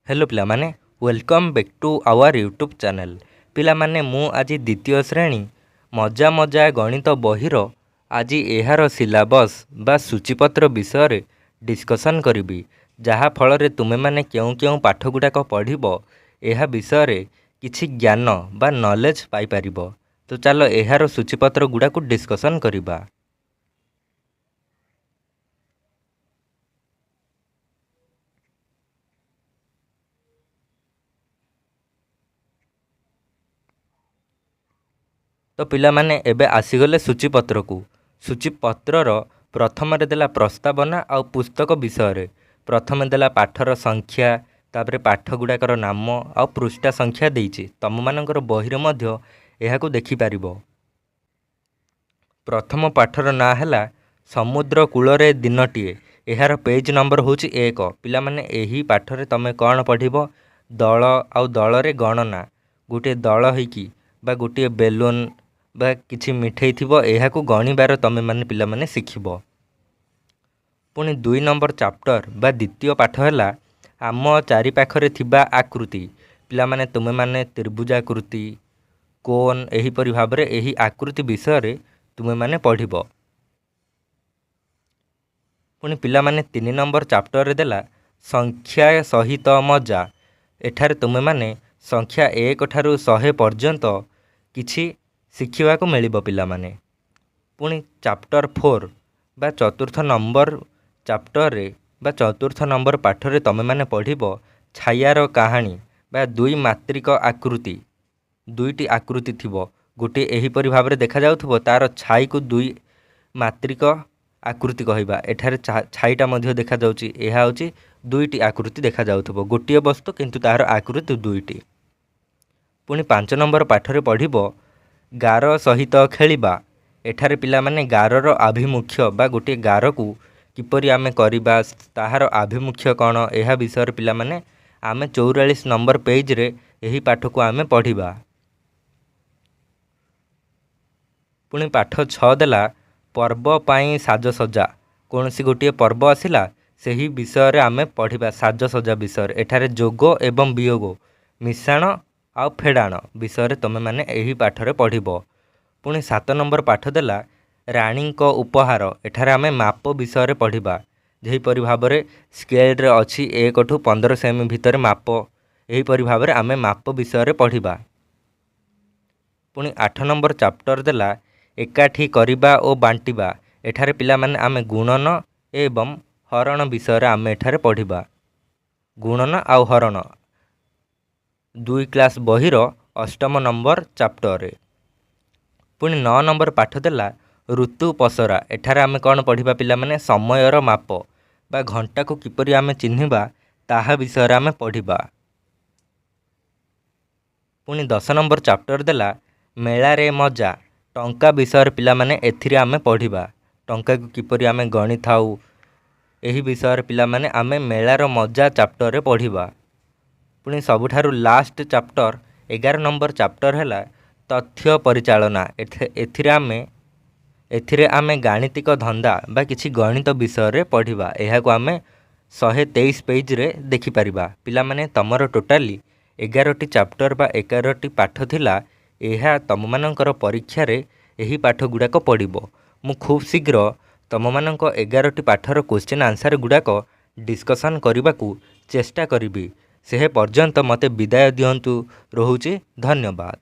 Hello पिलामाने welcome back to our YouTube channel. पिलामाने मु आज द्वितीय श्रेणी मजा मजा गणित बहिर आज यार सिलेबस बा सूचीपत्र विषय डिस्कसन करी जहाँ फल तुमे माने क्यों क्यों पाठ गुड़ाक पढ़ब यह विषय किछि ज्ञान बा नॉलेज पाई परिबो। तो चलो यार सूचीपत्र गुड़ाक डिस्कसन करिबा। तो पिला माने एबे आसीगले सूचीपत्र को। सूचीपत्रर प्रथम देला प्रस्तावना आ पुस्तक विषय। प्रथम देला पाठर संख्या तापरे पाठ गुड़ाकर नाम आ पृष्ठा संख्या देइछि। तम मानकर बहिर मध्य एहाकु देखि पारिबो। प्रथम पाठर ना हैला समुद्र कूलरे दिनटीए। एहार पेज नंबर होछि 1। पिला माने एही पाठरे तमे कौन पढ़िबो दल आ दलरे गणना। गोटे दल होइकी बा गोटे बेलून बा किछि मिठेई थिबो एहाकु गणिबार तमे माने पिला माने शिखिबो। पुणी 2 नंबर चैप्टर बा द्वितीय पाठ हैला आम चारि पाखरे थिबा आकृति। पिला माने तुमे माने त्रिभुजाकृति कोन एही परि भाबरे एही आकृति विषय रे तुमे माने पढ़िबो। पुणी पिला माने 3 नंबर चैप्टर रे देला संख्या सहित मजा। एठारे तुमे माने संख्या 1 ठारू 100 पर्यंत किछि शिखिबा को मिलिबो पिला माने। पुणी चैप्टर 4 बा चतुर्थ नंबर चैप्टर रे बा चतुर्थ नंबर पाठ रे तमे माने पढ़िबो छायार कहानी बा दुई मात्रिक आकृति। दुईटी आकृति थिबो गोटे एही परि भाबरे देखा जाउथबो तार छाई को दुई मात्रिक आकृति कहइबा। एठारे छाईटा मध्य देखा जाउची एहा होची दुईटी आकृति देखा जाउथबो गोटिए वस्तु किंतु तार आकृति दुईटी। पुणी 5 नंबर पाठ रे पढ़िबो गार सहित खेलिबा। एठारे पिला माने गारर आभिमुख्य बा गोटे गार को किपरि आमे करिबा ताहार आभिमुख्य कौन एहा विषय पिला माने आमे 44 नंबर पेज रे एही पाठ को आमे पढ़िबा। पुणी पाठ 6 देला पर्व पाई साजसजा। कोनसी गोटे पर्व आसिला सेही विषय रे आमे पढ़िबा साजसजा विषय। एठारे जोग एवं वियोग मिश्रण आ फेड़ाण विषय तुमे माने एही पाठ रे पढ़िबो। पुणी 7 नंबर पाठ देला रानी को उपहार। एठारे आमे माप विषय रे पढ़िबा जेही परि भाबरे स्केल रे अछि 1 ठू 15 सेमी भितर माप एही परि भाबरे आमे माप विषय रे पढ़िबा। पुणी 8 नंबर चैप्टर देला एकाठी करिबा ओ बांटिबा। एठारे पिला माने आमे गुणन एवं हरण विषय रे आमे एठारे पढ़िबा गुणन आ हरण 2 क्लास बहिर 8म नंबर चैप्टर रे। पुणी 9 नंबर पाठ देला ऋतु पसरा। एठारे आमे कौन पढ़िबा पिला माने समयर माप बा घंटा को किपरि आमे चिन्हिबा ताहा विषय रे आमे पढ़िबा। पुणी 10 नंबर चैप्टर देला मेला रे मजा टंका विषय पिला माने एथिरे आमे पढ़िबा टंका को किपरि आमे गणि थाउ एही विषय पिला माने आमे मेलार मजा चैप्टर रे पढ़िबा। पुणी सबुठारु लास्ट चैप्टर 11 नंबर चैप्टर हैला तथ्य परिचालना। एथिरे आमे गाणितिक धंदा बा किछि गणित विषय रे पढ़िबा। एहाको आमे 123 पेज रे देखि परिबा। पिला माने तमरो टोटाली 11टी चैप्टर बा 11टी पाठ थिला। एहा तम मानकर परीक्षा रे एही पाठ गुड़ाक पढ़िबो। मु खूब शीघ्र तम मानक 11टी पाठर क्वेश्चन आंसर गुड़ाक डिस्कसन करने चेष्टा करी। से पर्यंत मते विदाय दियंतु। रहुछि धन्यवाद।